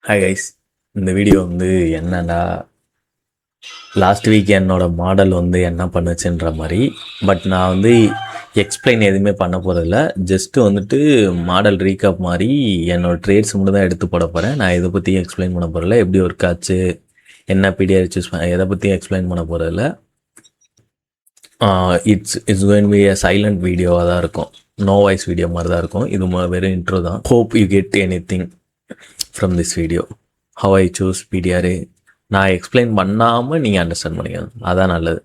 Hi guys, இந்த video வந்து என்னன்னா லாஸ்ட் வீக் என்னோட மாடல் வந்து என்ன பண்ணுச்சுன்ற மாதிரி. பட் நான் வந்து எக்ஸ்பிளைன் எதுவுமே பண்ண போகிறதில்ல. ஜஸ்ட்டு வந்துட்டு மாடல் ரீகாப் மாதிரி என்னோட ட்ரேட்ஸ் மட்டும் தான் எடுத்து போட போகிறேன். நான் இதை பற்றியும் எக்ஸ்பிளைன் பண்ண போகிறதில்ல. எப்படி ஒர்க் ஆச்சு, என்ன பிடிஆர் சூஸ் பண்ண, எதை பற்றியும் எக்ஸ்பிளைன் பண்ண போகிறதில்ல. இட்ஸ் கோயிங் பி சைலண்ட் வீடியோவாக தான் இருக்கும். நோ வாய்ஸ் வீடியோ மாதிரி தான் இருக்கும். இது வெறும் இன்ட்ரோ தான். Hope you get anything from this video. How I choose PDR நான் எக்ஸ்பிளைன் பண்ணாமல் நீங்கள் அண்டர்ஸ்டாண்ட் பண்ணிக்கணும், அதான் நல்லது.